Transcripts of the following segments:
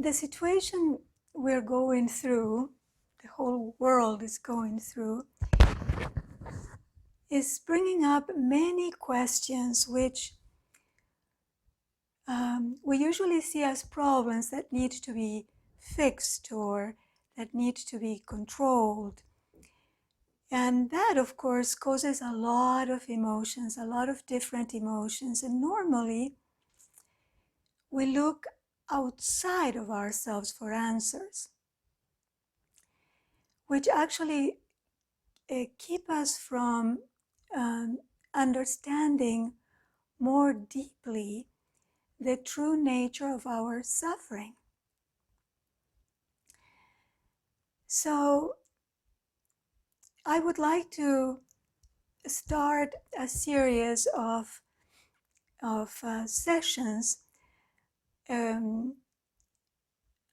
the situation we're going through, the whole world is going through, is bringing up many questions which we usually see as problems that need to be fixed or that need to be controlled. And that, of course, causes a lot of emotions, a lot of different emotions. And normally, we look outside of ourselves for answers, which actually keep us from understanding more deeply the true nature of our suffering. So I would like to start a series of sessions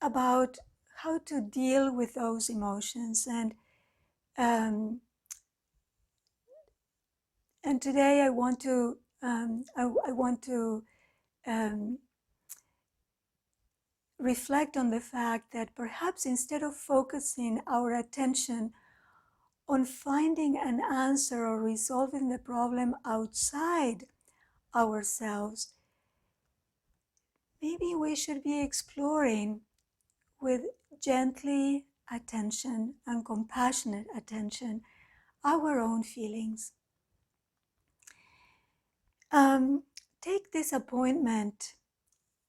about how to deal with those emotions, um, and today I want to um, reflect on the fact that perhaps instead of focusing our attention on finding an answer or resolving the problem outside ourselves, maybe we should be exploring with gently attention and compassionate attention our own feelings. Take disappointment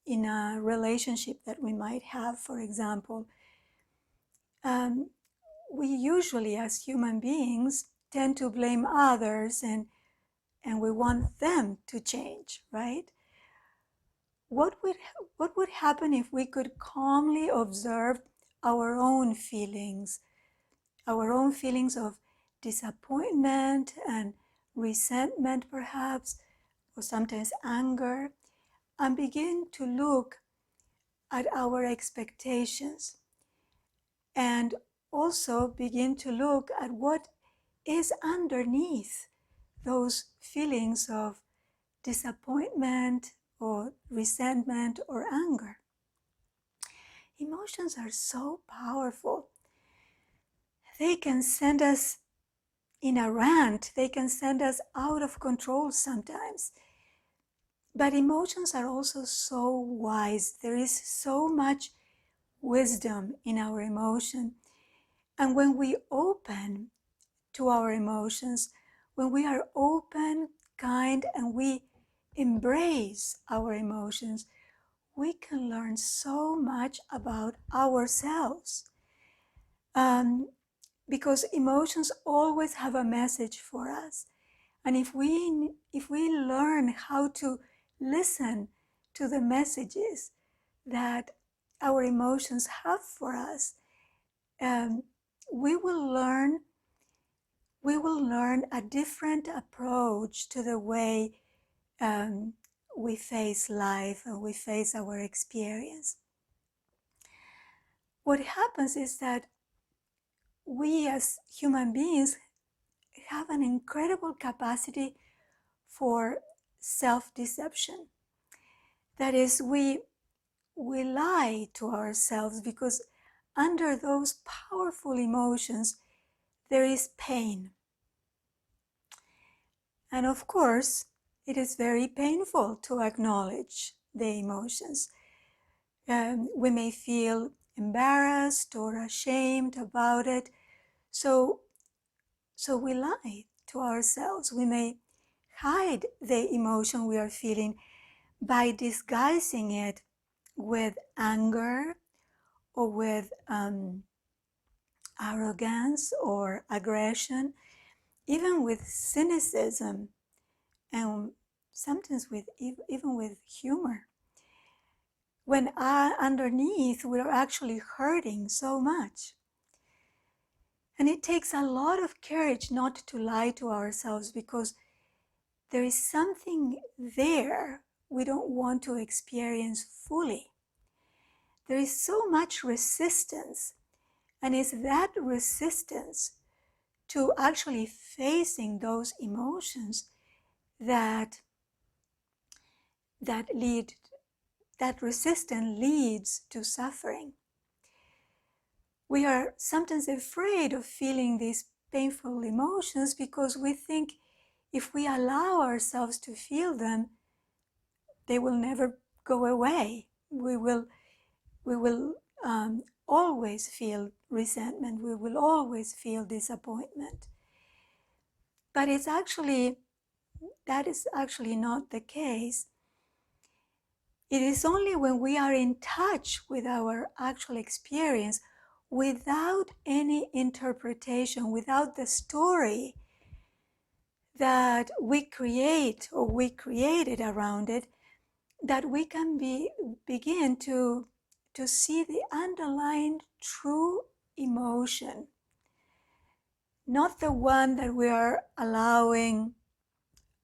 in a relationship that we might have, for example. We usually, as human beings, tend to blame others and we want them to change, right? What would happen if we could calmly observe our own feelings of disappointment and resentment perhaps, or sometimes anger, and begin to look at our expectations and also begin to look at what is underneath those feelings of disappointment or resentment or anger. Emotions are so powerful. They can send us in a rant, they can send us out of control sometimes. But emotions are also so wise. There is so much wisdom in our emotion. And when we open to our emotions, when we are open, kind, and we embrace our emotions, we can learn so much about ourselves. Because emotions always have a message for us. And if we learn how to listen to the messages that our emotions have for us, we will learn a different approach to the way we face life and we face our experience. What happens is that we as human beings have an incredible capacity for self-deception. That is, we lie to ourselves because under those powerful emotions there is pain. And of course, it is very painful to acknowledge the emotions. We may feel embarrassed or ashamed about it. So we lie to ourselves. We may hide the emotion we are feeling by disguising it with anger or with arrogance or aggression, even with cynicism, and sometimes even with humor. When underneath we're actually hurting so much. And it takes a lot of courage not to lie to ourselves, because there is something there we don't want to experience fully. There is so much resistance, and it's that resistance to actually facing those emotions that lead that resistance leads to suffering. We are sometimes afraid of feeling these painful emotions because we think if we allow ourselves to feel them, they will never go away. We will always feel resentment. We will always feel disappointment. But that is actually not the case. It is only when we are in touch with our actual experience, without any interpretation, without the story that we create or we created around it, that we can begin to see the underlying true emotion, not the one that we are allowing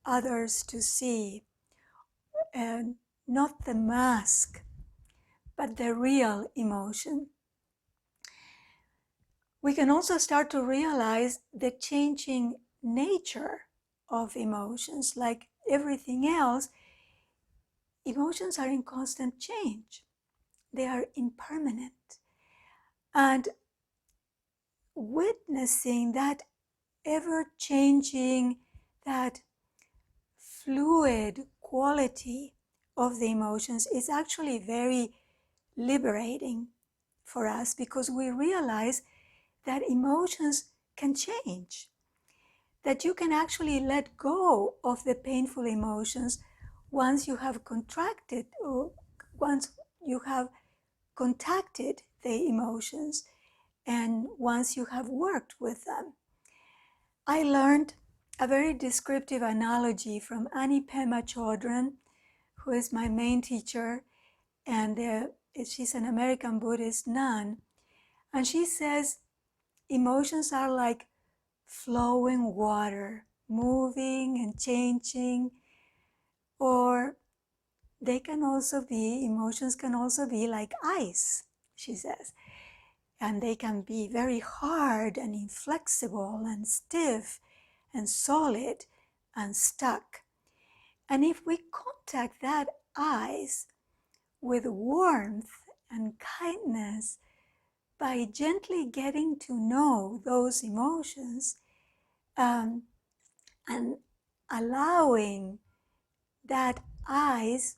others to see, and not the mask, but the real emotion. We can also start to realize the changing nature of emotions. Like everything else, emotions are in constant change. They are impermanent. And witnessing that ever-changing, that fluid quality of the emotions is actually very liberating for us, because we realize that emotions can change, that you can actually let go of the painful emotions once you have contracted or once you have contacted the emotions and once you have worked with them. I learned a very descriptive analogy from Annie Pema Chodron, who is my main teacher, and she's an American Buddhist nun. And she says emotions are like flowing water, moving and changing, or emotions can also be like ice, she says. And they can be very hard and inflexible and stiff and solid and stuck. And if we contact that ice with warmth and kindness, by gently getting to know those emotions, and allowing that ice,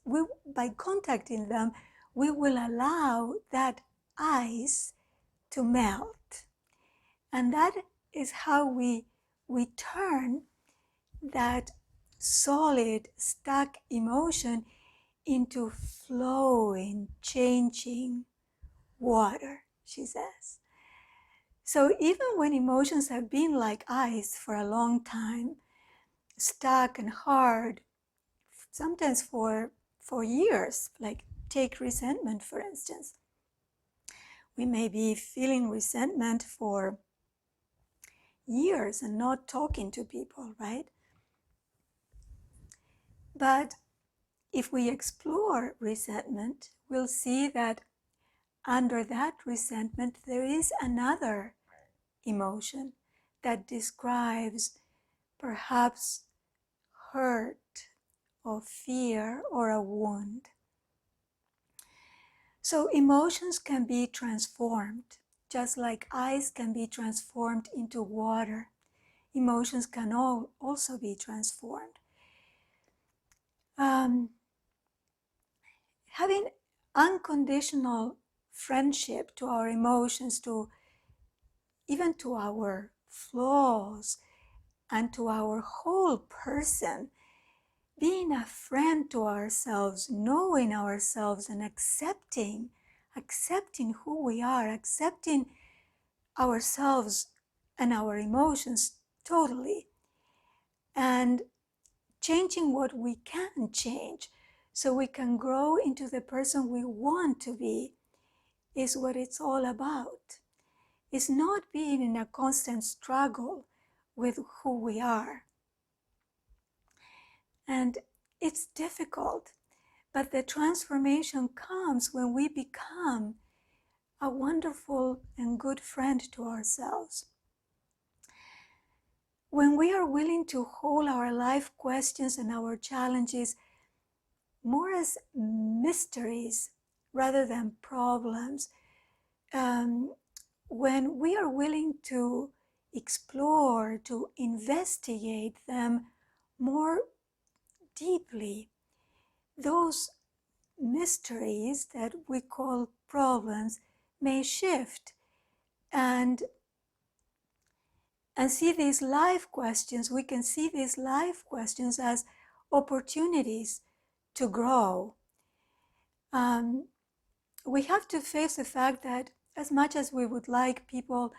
by contacting them, we will allow that ice to melt. And that is how we turn that solid, stuck emotion into flowing, changing water, she says. So even when emotions have been like ice for a long time, stuck and hard, sometimes for years, like take resentment, for instance. We may be feeling resentment for years and not talking to people, right? But if we explore resentment, we'll see that under that resentment, there is another emotion that describes perhaps hurt or fear or a wound. So emotions can be transformed, just like ice can be transformed into water. Emotions can also be transformed. Having unconditional friendship to our emotions, even to our flaws and to our whole person, being a friend to ourselves, knowing ourselves and accepting who we are, accepting ourselves and our emotions totally, and changing what we can change so we can grow into the person we want to be, is what it's all about. It's not being in a constant struggle with who we are. And it's difficult, but the transformation comes when we become a wonderful and good friend to ourselves. When we are willing to hold our life questions and our challenges more as mysteries rather than problems. When we are willing to explore, to investigate them more deeply, those mysteries that we call problems may shift, and see these life questions. We can see these life questions as opportunities to grow. We have to face the fact that as much as we would like people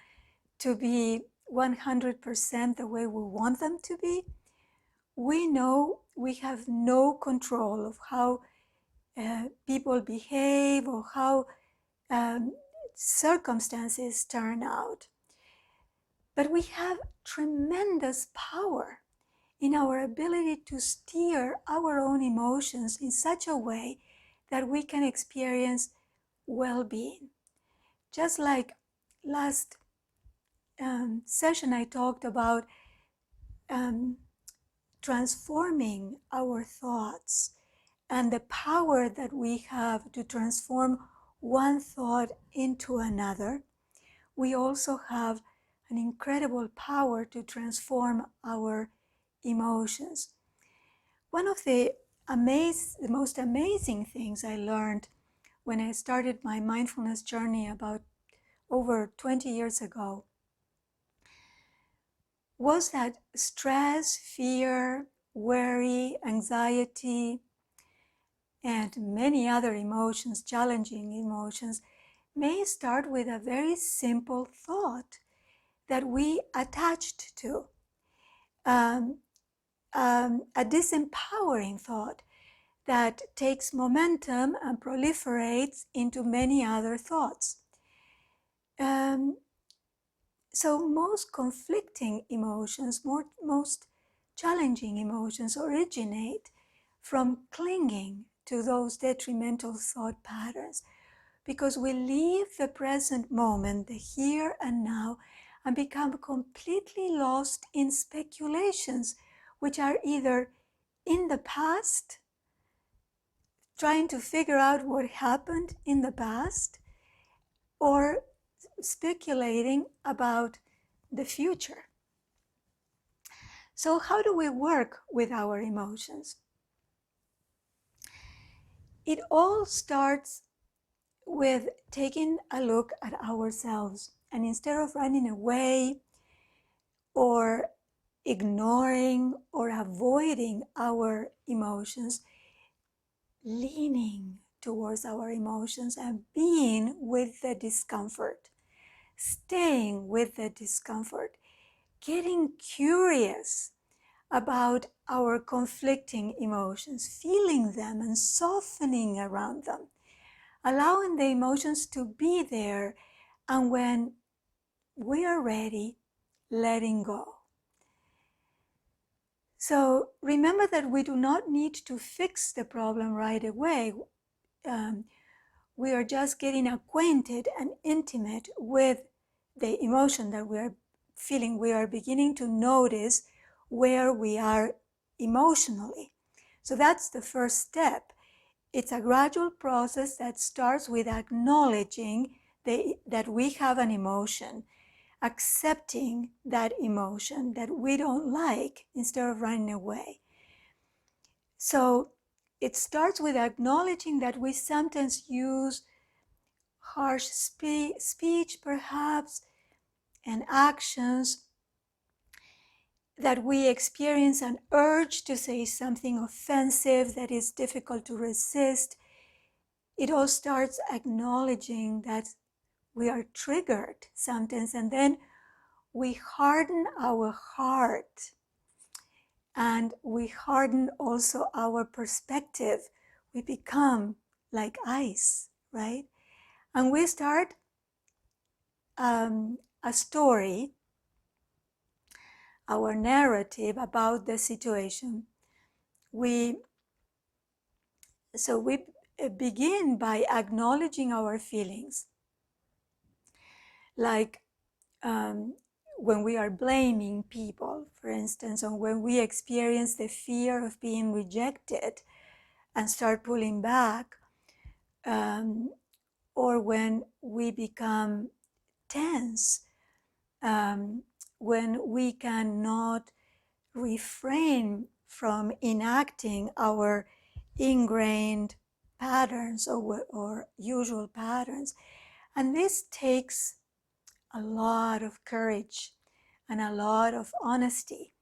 to be 100% the way we want them to be, we know we have no control of how people behave or how circumstances turn out. But we have tremendous power in our ability to steer our own emotions in such a way that we can experience well-being. Just like last session, I talked about transforming our thoughts and the power that we have to transform one thought into another. We also have an incredible power to transform our emotions. One of the most amazing things I learned when I started my mindfulness journey about over 20 years ago was that stress, fear, worry, anxiety, and many other emotions, challenging emotions, may start with a very simple thought that we attached to, a disempowering thought that takes momentum and proliferates into many other thoughts. So most conflicting emotions, most challenging emotions originate from clinging to those detrimental thought patterns, because we leave the present moment, the here and now, and become completely lost in speculations, which are either in the past, trying to figure out what happened in the past, or speculating about the future. So how do we work with our emotions? It all starts with taking a look at ourselves, and instead of running away or ignoring or avoiding our emotions, leaning towards our emotions and being with the discomfort, staying with the discomfort, getting curious about our conflicting emotions, feeling them and softening around them, allowing the emotions to be there, and when we are ready, letting go. So remember that we do not need to fix the problem right away. We are just getting acquainted and intimate with the emotion that we are feeling. We are beginning to notice where we are emotionally. So that's the first step. It's a gradual process that starts with acknowledging that we have an emotion, accepting that emotion that we don't like instead of running away. So it starts with acknowledging that we sometimes use harsh speech, perhaps, and actions, that we experience an urge to say something offensive that is difficult to resist. It all starts acknowledging that we are triggered sometimes, and then we harden our heart, and we harden also our perspective. We become like ice, right? And we start a story, our narrative about the situation. We begin by acknowledging our feelings, like when we are blaming people, for instance, or when we experience the fear of being rejected, and start pulling back, or when we become tense, when we cannot refrain from enacting our ingrained patterns or usual patterns. And this takes a lot of courage and a lot of honesty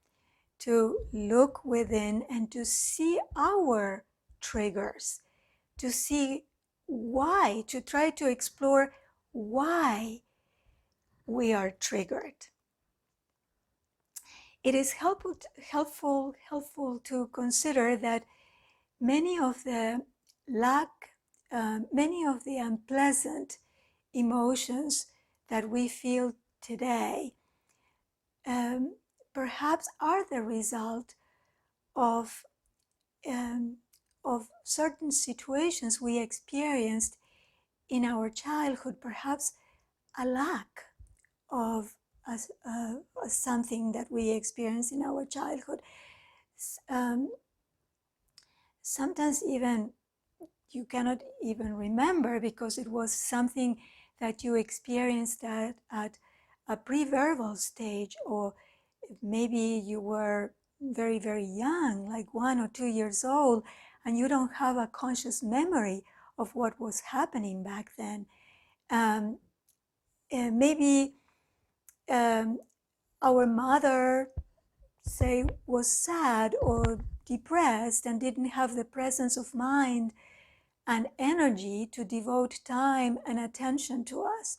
to look within and to see our triggers, to see why, to try to explore why we are triggered. It is helpful to consider that many of the many of the unpleasant emotions that we feel today perhaps are the result of certain situations we experienced in our childhood, perhaps a lack of something that we experienced in our childhood. Sometimes even you cannot even remember because it was something that you experienced at a pre-verbal stage, or maybe you were very, very young, like 1 or 2 years old, and you don't have a conscious memory of what was happening back then. Maybe our mother, say, was sad or depressed and didn't have the presence of mind and energy to devote time and attention to us.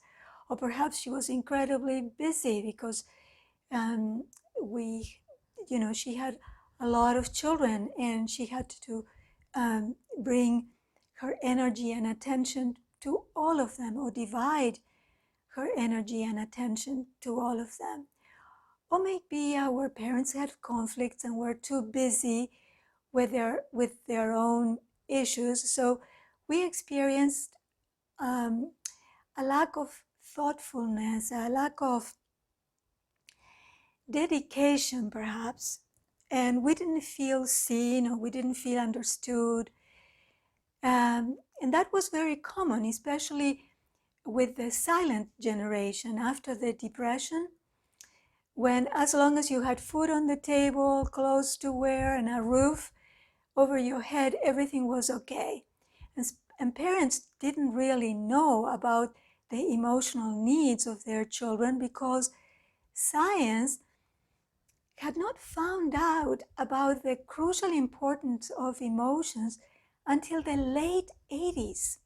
Or perhaps she was incredibly busy because she had a lot of children and she had to bring her energy and attention to all of them, or divide her energy and attention to all of them. Or maybe our parents had conflicts and were too busy with their own issues, so we experienced a lack of thoughtfulness, a lack of dedication perhaps, and we didn't feel seen or we didn't feel understood. And that was very common, especially with the silent generation after the Depression, when as long as you had food on the table, clothes to wear, and a roof over your head, everything was okay. And parents didn't really know about the emotional needs of their children because science had not found out about the crucial importance of emotions until the late 80s.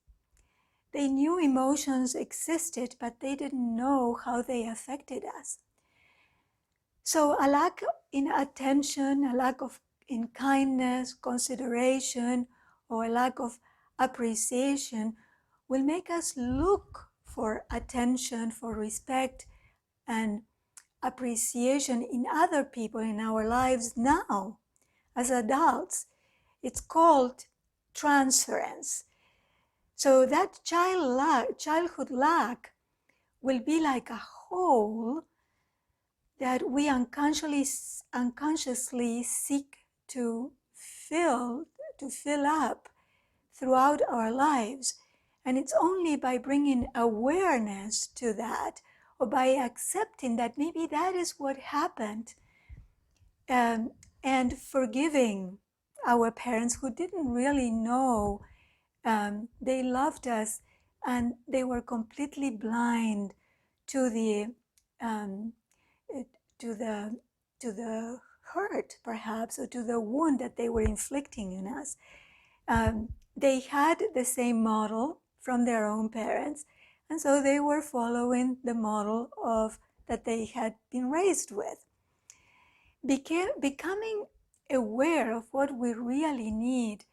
They knew emotions existed, but they didn't know how they affected us. So a lack in attention, a lack of in kindness, consideration, or a lack of appreciation will make us look for attention, for respect, and appreciation in other people in our lives now as adults. It's called transference. So that childhood lack will be like a hole that we unconsciously seek to fill up throughout our lives. And it's only by bringing awareness to that, or by accepting that maybe that is what happened, and forgiving our parents who didn't really know. They loved us and they were completely blind to the to the hurt, perhaps, or to the wound that they were inflicting in us. They had the same model from their own parents, and so they were following the model that they had been raised with. Becoming aware of what we really need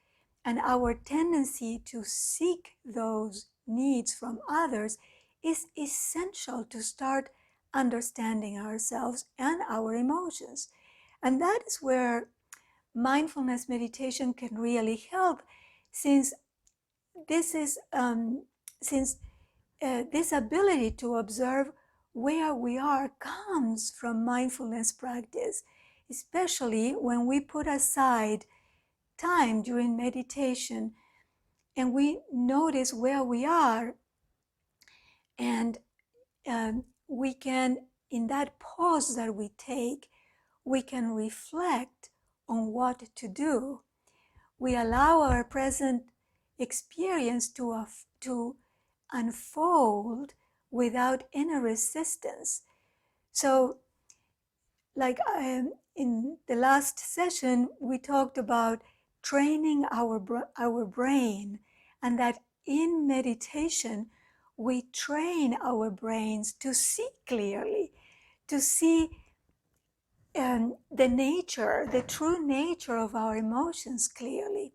and our tendency to seek those needs from others is essential to start understanding ourselves and our emotions. And that is where mindfulness meditation can really help, since this ability to observe where we are comes from mindfulness practice, especially when we put aside time during meditation and we notice where we are, and we can, in that pause that we take, we can reflect on what to do. We allow our present experience to unfold without any resistance. So, like in the last session, we talked about training our brain, and that in meditation, we train our brains to see clearly, to see the true nature of our emotions clearly.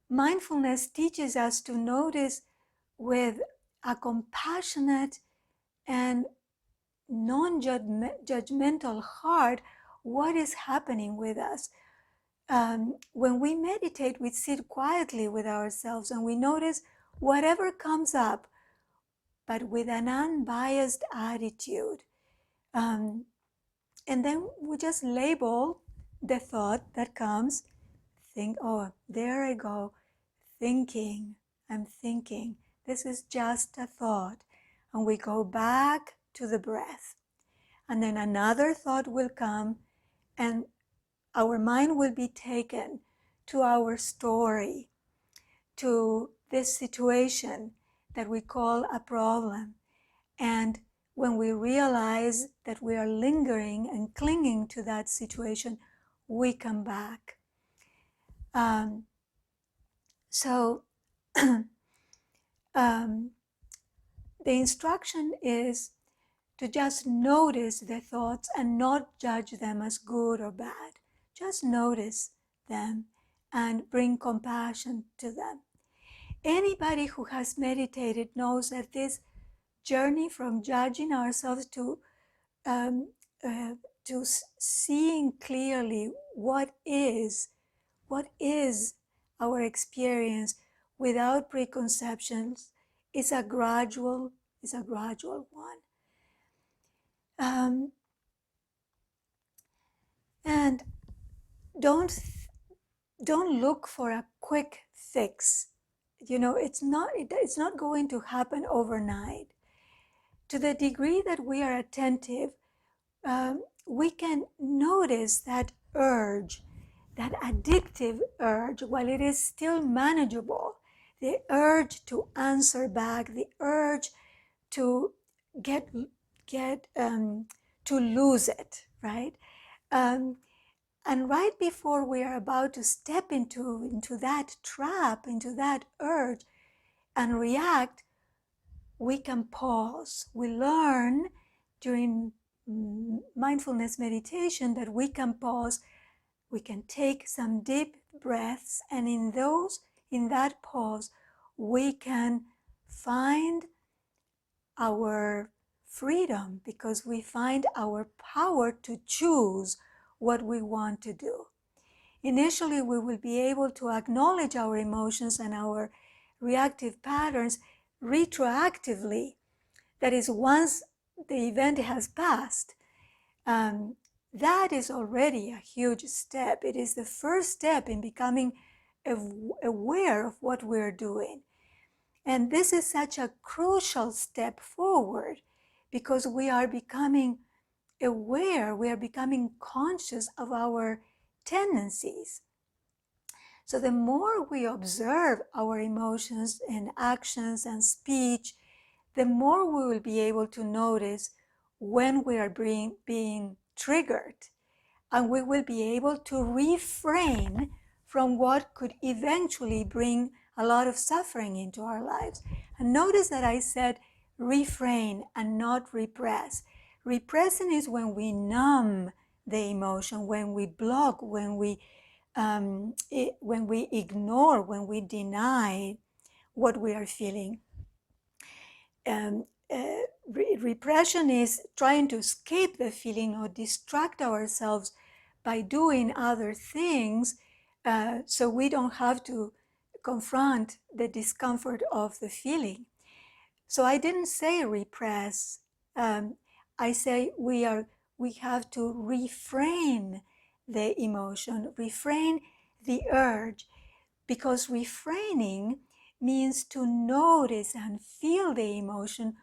Mindfulness teaches us to notice with a compassionate and non-judgmental heart what is happening with us. When we meditate, we sit quietly with ourselves and we notice whatever comes up, but with an unbiased attitude. And then we just label the thought that comes. Think, oh, there I go, thinking, I'm thinking. This is just a thought. And we go back to the breath. And then another thought will come, and our mind will be taken to our story, to this situation that we call a problem. And when we realize that we are lingering and clinging to that situation, we come back. So the instruction is to just notice the thoughts and not judge them as good or bad. Just notice them and bring compassion to them. Anybody who has meditated knows that this journey from judging ourselves to seeing clearly what is our experience without preconceptions is a gradual one. And don't look for a quick fix. It's not going to happen overnight. To the degree that we are attentive, we can notice that urge, that addictive urge, while it is still manageable, the urge to answer back, the urge to to lose it, right? And right before we are about to step into that trap, into that urge, and react, we can pause. We learn during mindfulness meditation that we can pause. We can take some deep breaths, and in that pause, we can find our freedom, because we find our power to choose what we want to do. Initially, we will be able to acknowledge our emotions and our reactive patterns retroactively. That is, once the event has passed. That is already a huge step. It is the first step in becoming aware of what we're doing. And this is such a crucial step forward, because we are becoming aware, we are becoming conscious of our tendencies. So the more we observe our emotions and actions and speech, the more we will be able to notice when we are being triggered, and we will be able to refrain from what could eventually bring a lot of suffering into our lives. And notice that I said refrain and not repress. Repressing is when we numb the emotion, when we block, when we ignore, when we deny what we are feeling. Repression is trying to escape the feeling or distract ourselves by doing other things, so we don't have to confront the discomfort of the feeling. So I didn't say repress. I say we have to refrain the emotion, refrain the urge, because refraining means to notice and feel the emotion,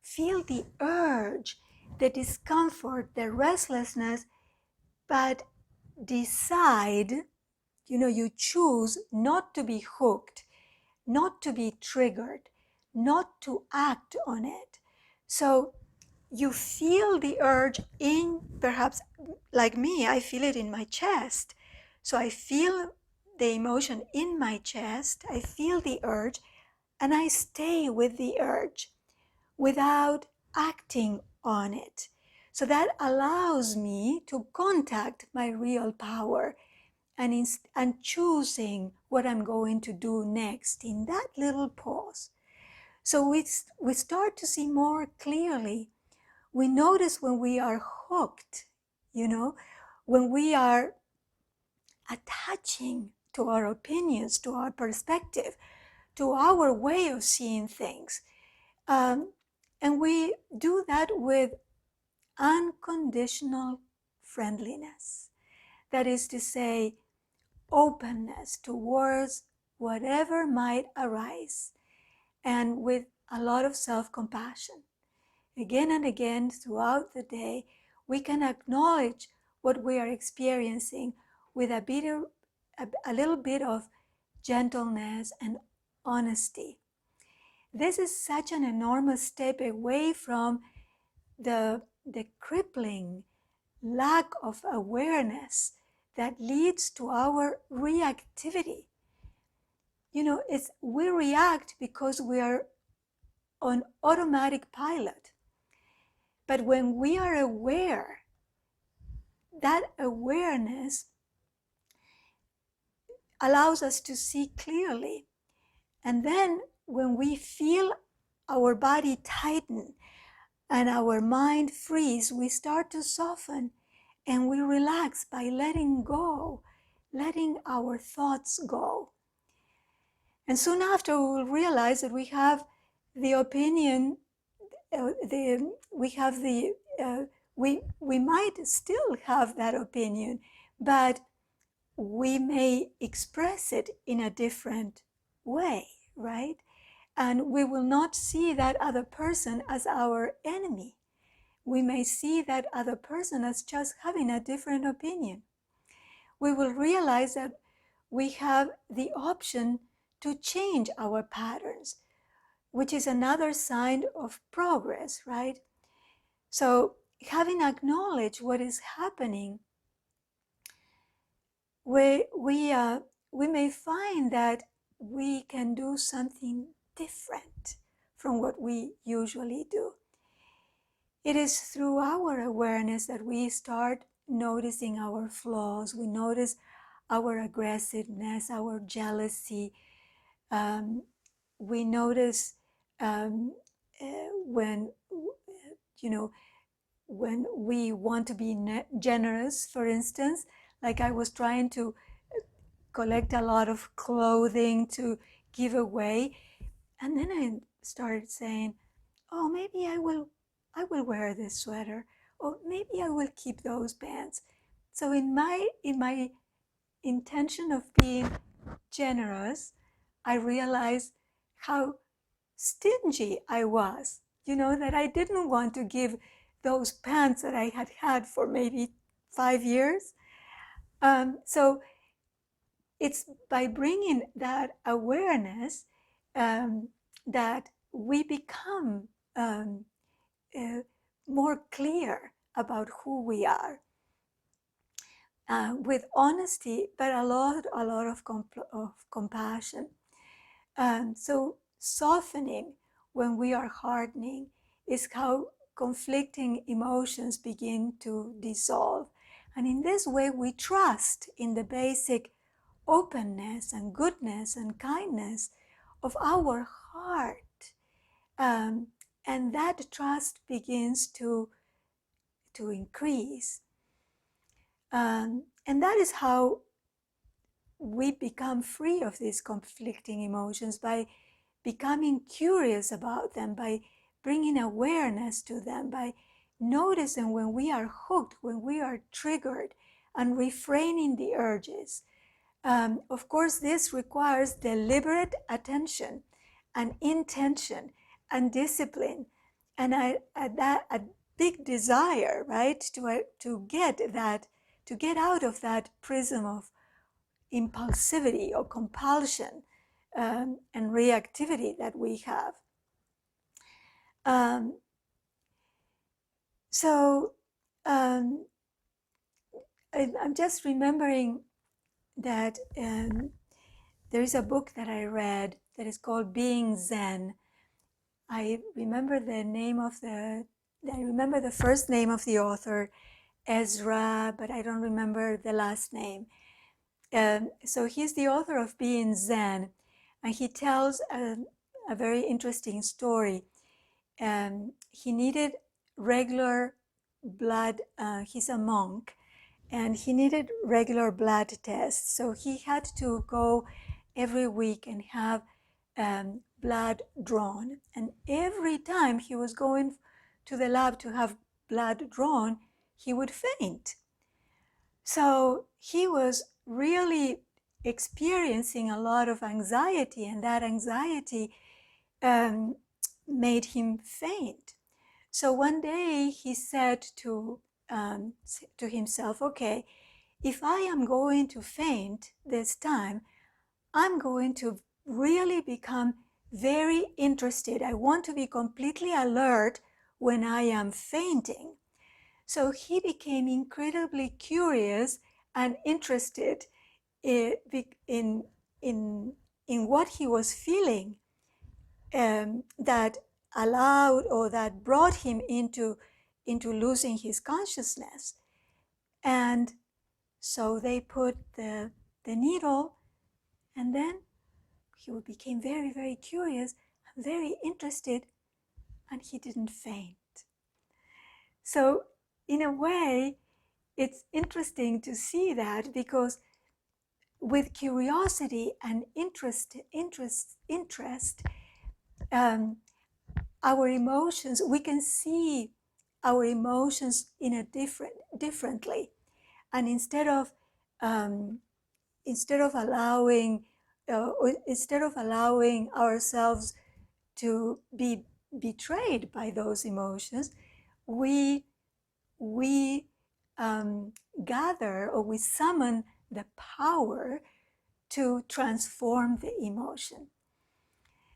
feel the urge, the discomfort, the restlessness, but decide, you choose not to be hooked, not to be triggered, not to act on it. So you feel the urge in, perhaps like me, I feel it in my chest. So I feel the emotion in my chest, I feel the urge, and I stay with the urge without acting on it. So that allows me to contact my real power and choosing what I'm going to do next in that little pause. So we start to see more clearly. We notice when we are hooked, when we are attaching to our opinions, to our perspective, to our way of seeing things. And we do that with unconditional friendliness. That is to say, openness towards whatever might arise, and with a lot of self-compassion. Again and again throughout the day, we can acknowledge what we are experiencing with a little bit of gentleness and honesty. This is such an enormous step away from the crippling lack of awareness that leads to our reactivity. We react because we are on automatic pilot. But when we are aware, that awareness allows us to see clearly. And then when we feel our body tighten and our mind freeze, we start to soften and we relax by letting go, letting our thoughts go. And soon after, we will realize that we have the opinion, we might still have that opinion, but we may express it in a different way, right? And we will not see that other person as our enemy. We may see that other person as just having a different opinion. We will realize that we have the option to change our patterns, which is another sign of progress, right? So having acknowledged what is happening, we may find that we can do something different from what we usually do. It is through our awareness that we start noticing our flaws. We notice our aggressiveness, our jealousy. We notice when, when we want to be generous, for instance, like I was trying to collect a lot of clothing to give away. And then I started saying, oh, maybe I will wear this sweater. Or maybe I will keep those pants. So in my intention of being generous, I realized how stingy I was, that I didn't want to give those pants that I had had for maybe 5 years. So it's by bringing that awareness that we become more clear about who we are, with honesty, but a lot of compassion. So softening when we are hardening is how conflicting emotions begin to dissolve. And in this way, we trust in the basic openness and goodness and kindness of our heart. And that trust begins to increase. And that is how we become free of these conflicting emotions, by becoming curious about them, by bringing awareness to them, by noticing when we are hooked, when we are triggered, and refraining the urges. Of course, this requires deliberate attention and intention and discipline and a big desire, right, to get out of that prism of impulsivity or compulsion and reactivity that we have. So I'm just remembering that there is a book that I read that is called Being Zen. I remember the first name of the author, Ezra, but I don't remember the last name. So he's the author of Being Zen, and he tells a very interesting story. He needed regular blood. He's a monk, and he needed regular blood tests. So he had to go every week and have blood drawn. And every time he was going to the lab to have blood drawn, he would faint. So he was really experiencing a lot of anxiety, and that anxiety made him faint. So one day he said to himself, okay, if I am going to faint this time, I'm going to really become very interested. I want to be completely alert when I am fainting. So he became incredibly curious and interested in what he was feeling that allowed or that brought him into losing his consciousness. And so they put the needle, and then he became very, very curious, very interested, and he didn't faint. So in a way, it's interesting to see that, because with curiosity and interest, our emotions, we can see our emotions in a differently, and instead of allowing ourselves to be betrayed by those emotions, we gather, or we summon the power to transform the emotion.